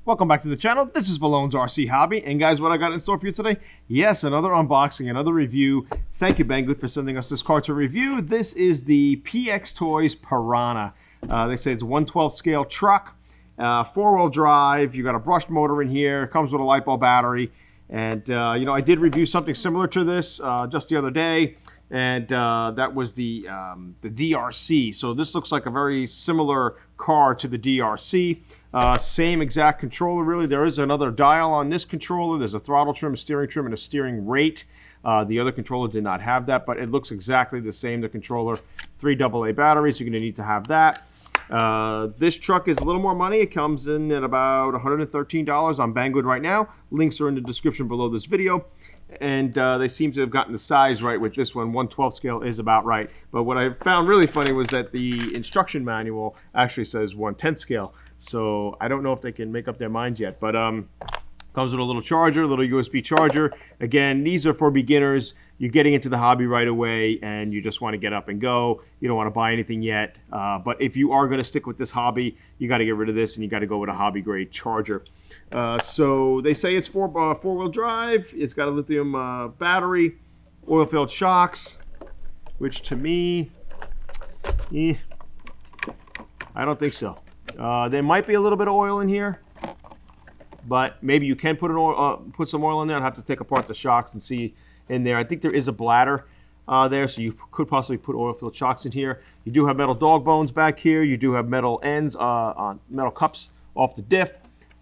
Welcome back to the channel. This is Valone's RC Hobby, and guys, what I got in store for you today? Yes, another unboxing, another review. Thank you, Banggood, for sending us this car to review. This is the PXTOYS Piranha. They say it's a 1/12 scale truck, 4-wheel drive. You got a brushed motor in here. It comes with a LiPo battery, and you know, I did review something similar to this just the other day, and that was the DRC. So this looks like a very similar car to the DRC. Same exact controller, really. There is another dial on this controller. There's a throttle trim, a steering trim, and a steering rate. The other controller did not have that, but it looks exactly the same. The controller, 3 AA batteries. You're going to need to have that. This truck is a little more money. It comes in at about $113 on Banggood right now. Links are in the description below this video. And they seem to have gotten the size right with this one. 1/12 scale is about right. But what I found really funny was that the instruction manual actually says 1/10 scale. So I don't know if they can make up their minds yet. But comes with a little charger, a little USB charger. Again, these are for beginners. You're getting into the hobby right away and you just want to get up and go. You don't want to buy anything yet. But if you are going to stick with this hobby, you got to get rid of this and you got to go with a hobby grade charger. So they say it's four-wheel drive. It's got a lithium battery, oil-filled shocks, which to me, I don't think so. There might be a little bit of oil in here, but maybe you can put put some oil in there. I'll have to take apart the shocks and see in there. I think there is a bladder there, so you could possibly put oil-filled shocks in here. You do have metal dog bones back here. You do have metal ends on metal cups off the diff.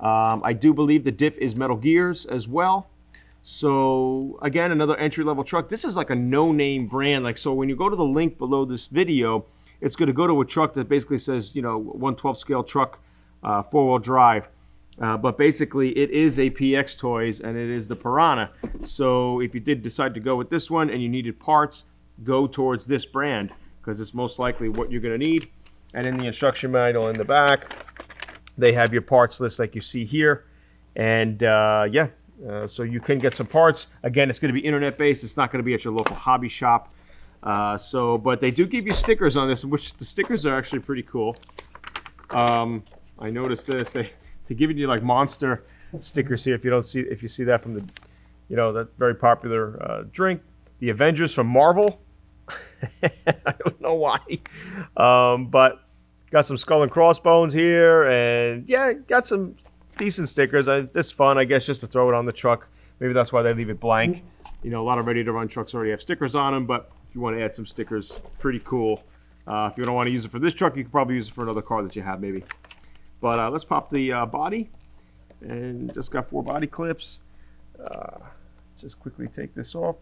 I do believe the diff is metal gears as well. So again, another entry-level truck. This is like a no-name brand. Like, so when you go to the link below this video, it's going to go to a truck that basically says, you know, 1/12 scale truck, 4-wheel drive. But basically, it is a PXTOYS, and it is the Piranha. So if you did decide to go with this one and you needed parts, go towards this brand because it's most likely what you're going to need. And in the instruction manual in the back, they have your parts list like you see here. And so you can get some parts. Again, it's going to be internet-based. It's not going to be at your local hobby shop. But they do give you stickers on this, which the stickers are actually pretty cool. I noticed this. They're giving you like monster stickers here. If you see that from the, you know, that very popular drink, the Avengers from Marvel. I don't know why, but got some skull and crossbones here, and yeah, got some decent stickers. It's fun, I guess, just to throw it on the truck. Maybe that's why they leave it blank. You know, a lot of ready-to-run trucks already have stickers on them, but if you want to add some stickers, pretty cool. If you don't want to use it for this truck, you could probably use it for another car that you have, maybe. But let's pop the body, and just got 4 body clips. Just quickly take this off.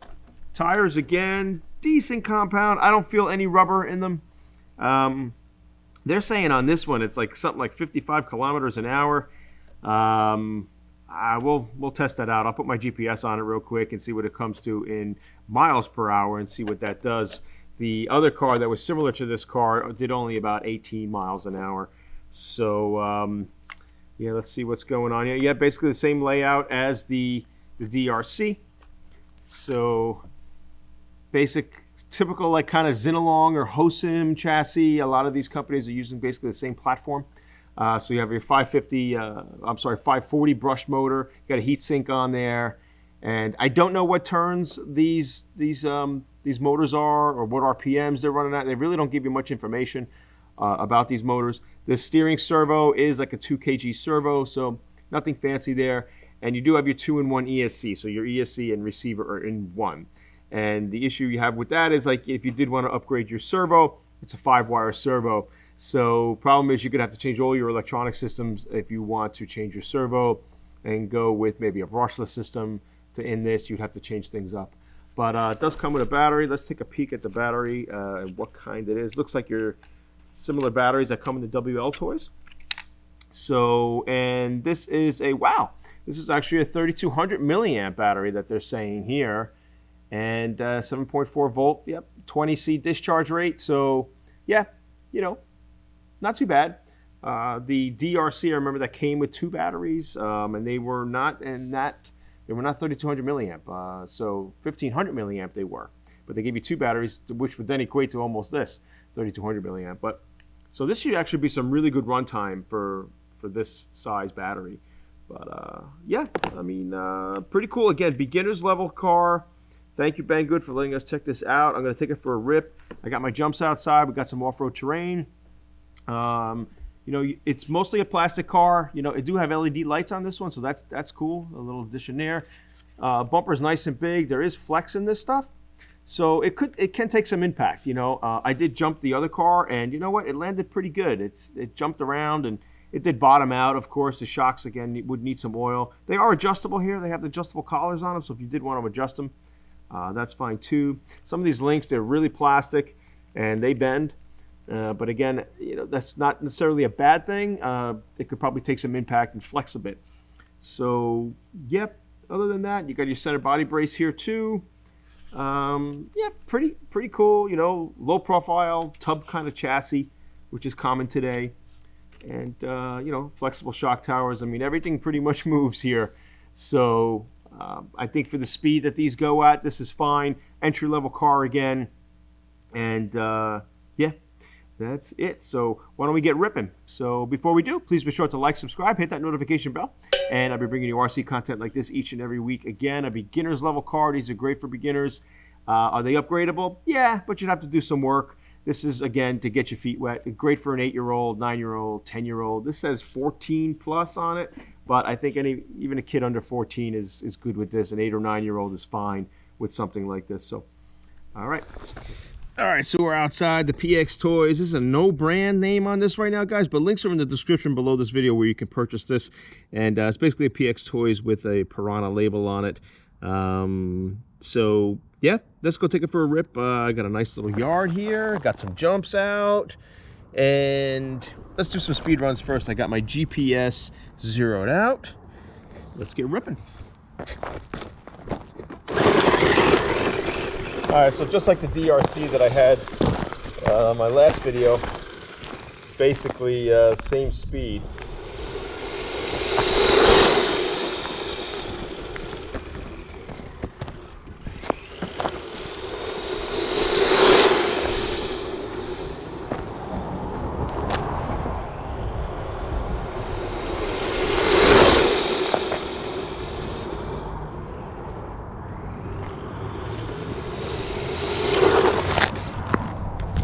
Tires, again, decent compound. I don't feel any rubber in them. They're saying on this one it's like something like 55 kilometers an hour. We'll test that out. I'll put my GPS on it real quick and see what it comes to in miles per hour and see what that does. The other car that was similar to this car did only about 18 miles an hour. So yeah, let's see what's going on here. Yeah, basically the same layout as the DRC. So basic, typical like kind of Zinalong or Hosim chassis. A lot of these companies are using basically the same platform. So you have your 540 brushed motor. You got a heat sink on there, and I don't know what turns these motors are or what RPMs they're running at. They really don't give you much information about these motors. The steering servo is like a 2 kg servo, so nothing fancy there. And you do have your 2-in-1 ESC, so your ESC and receiver are in one. And the issue you have with that is, like, if you did want to upgrade your servo, it's a 5-wire servo. So problem is you're going to have to change all your electronic systems if you want to change your servo and go with maybe a brushless system to end this. You'd have to change things up. But it does come with a battery. Let's take a peek at the battery and what kind it is. Looks like your similar batteries that come in the WL toys. So, and this is a, wow, this is actually a 3200 milliamp battery that they're saying here. And 7.4 volt, yep, 20C discharge rate. So yeah, you know, not too bad. The DRC, I remember that came with 2 batteries, and they were not 3200 milliamp. So 1500 milliamp they were, but they gave you 2 batteries, which would then equate to almost this 3200 milliamp. But so this should actually be some really good runtime for this size battery. But yeah, I mean, pretty cool. Again, beginner's level car. Thank you, Banggood, for letting us check this out. I'm going to take it for a rip. I got my jumps outside. We got some off-road terrain. You know, it's mostly a plastic car. You know, I do have LED lights on this one, so that's cool. A little addition there. Bumper is nice and big. There is flex in this stuff, so it can take some impact. You know, I did jump the other car, and you know what? It landed pretty good. It jumped around, and it did bottom out. Of course, the shocks again would need some oil. They are adjustable here. They have the adjustable collars on them, so if you did want to adjust them, that's fine too. Some of these links, they're really plastic, and they bend. But again, you know, that's not necessarily a bad thing. It could probably take some impact and flex a bit. So, yep. Other than that, you got your center body brace here too. Yeah, pretty cool. You know, low profile tub kind of chassis, which is common today. And you know, flexible shock towers. I mean, everything pretty much moves here. So I think for the speed that these go at, this is fine. Entry level car again. And yeah. That's it. So why don't we get ripping? So before we do, please be sure to like, subscribe, hit that notification bell, and I'll be bringing you RC content like this each and every week. Again, a beginner's level car. These are great for beginners. Are they upgradable? Yeah, but you'd have to do some work. This is, again, to get your feet wet. Great for an 8-year-old, 9-year-old, 10-year-old. This says 14 plus on it, but I think even a kid under 14 is good with this. An 8 or 9-year-old is fine with something like this. So, all right. All right, so we're outside the PXTOYS. This is a no brand name on this right now, guys, but links are in the description below this video where you can purchase this. And it's basically a PXTOYS with a Piranha label on it. So, yeah, let's go take it for a rip. I got a nice little yard here. Got some jumps out. And let's do some speed runs first. I got my GPS zeroed out. Let's get ripping. All right, so just like the DRC that I had on my last video, basically same speed.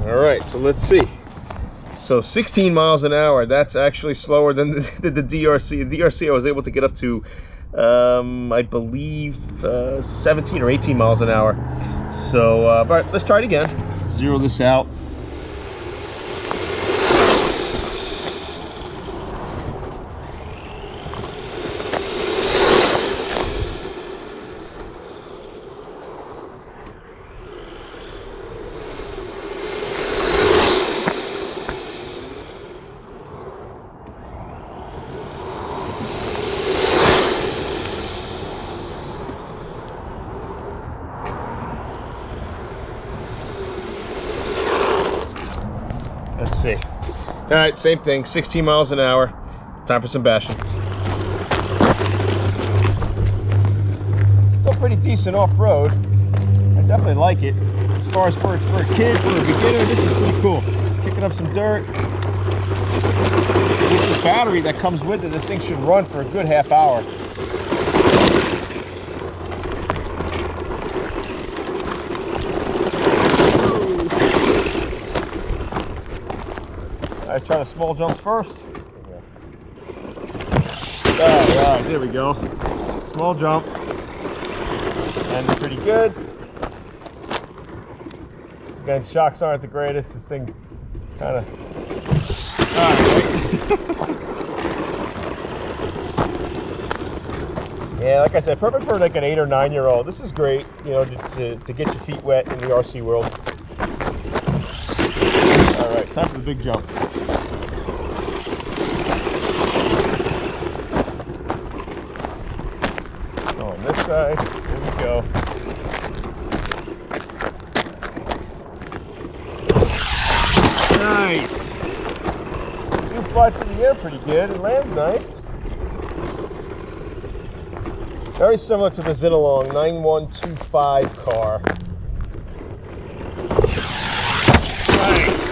All right, so let's see. So 16 miles an hour, that's actually slower than the DRC. The DRC I was able to get up to, I believe, 17 or 18 miles an hour. So, all right, let's try it again. Zero this out. Let's see. All right, same thing, 16 miles an hour. Time for some bashing. Still pretty decent off-road. I definitely like it. As far as for a kid, for a beginner, this is pretty cool. Kicking up some dirt. With this battery that comes with it, this thing should run for a good half hour. Let's try the small jumps first. All right, there we go. Small jump. And pretty good. Again, shocks aren't the greatest. This thing kind of... Yeah, like I said, perfect for like an 8 or 9-year-old. This is great, you know, to get your feet wet in the RC world. All right, time for the big jump. On this side, there we go. Nice. You fly through the air pretty good. It lands nice. Very similar to the Zinalong 9125 car. Nice.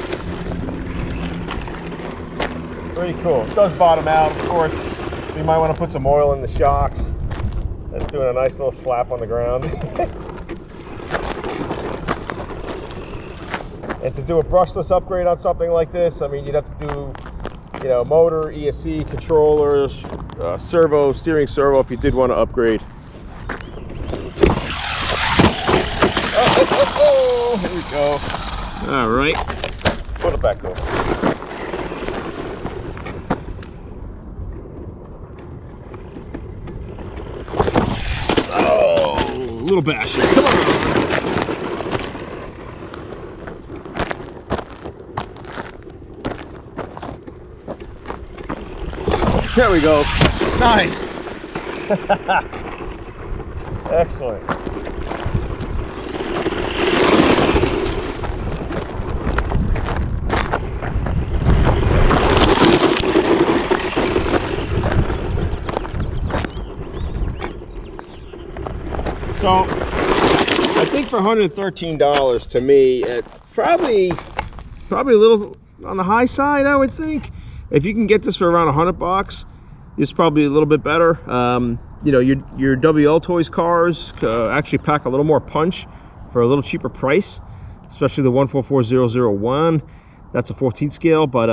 Pretty cool. It does bottom out, of course. So you might want to put some oil in the shocks. That's doing a nice little slap on the ground. And to do a brushless upgrade on something like this, I mean, you'd have to do, you know, motor, ESC, controllers, servo, steering servo if you did want to upgrade. Oh, here we go. All right. Put it back over. Oh, little basher. Come on. There we go. Nice. Excellent. So I think for $113 to me, probably a little on the high side, I would think. If you can get this for around $100, it's probably a little bit better. You know, your WL Toys cars actually pack a little more punch for a little cheaper price, especially the 144001. That's a 14 scale, but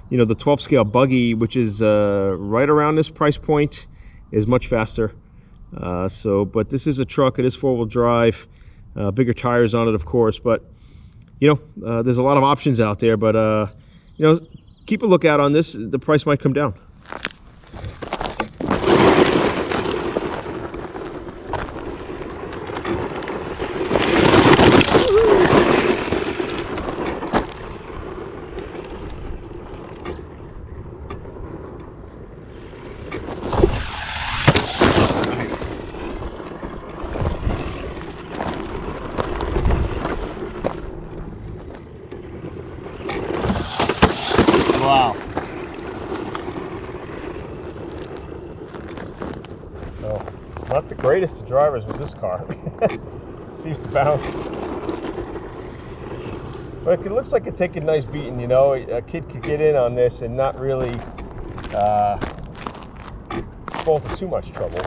you know, the 12 scale buggy, which is right around this price point, is much faster. But this is a truck. It is 4-wheel drive, bigger tires on it, of course. But you know, there's a lot of options out there. But you know, keep a lookout on this. The price might come down. Wow. So, not the greatest of drivers with this car. It seems to bounce. But it looks like it take a nice beating, you know. A kid could get in on this and not really fall into too much trouble.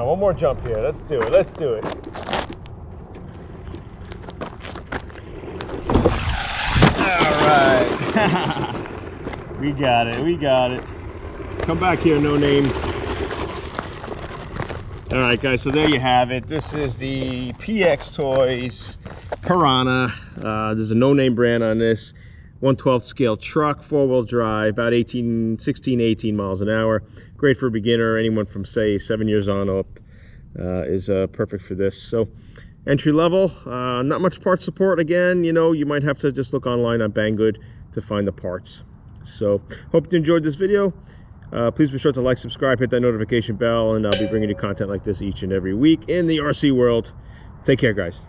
One more jump here. Let's do it. Let's do it. All right. We got it. We got it. Come back here, no name. All right, guys. So there you have it. This is the PXTOYS Piranha. There's a no name brand on this. 1/12 scale truck, 4-wheel drive, about 16, 18 miles an hour. Great for a beginner. Anyone from, say, 7 years on up is perfect for this. So entry level, not much part support. Again, you know, you might have to just look online on Banggood to find the parts. So hope you enjoyed this video. Please be sure to like, subscribe, hit that notification bell, and I'll be bringing you content like this each and every week in the RC world. Take care, guys.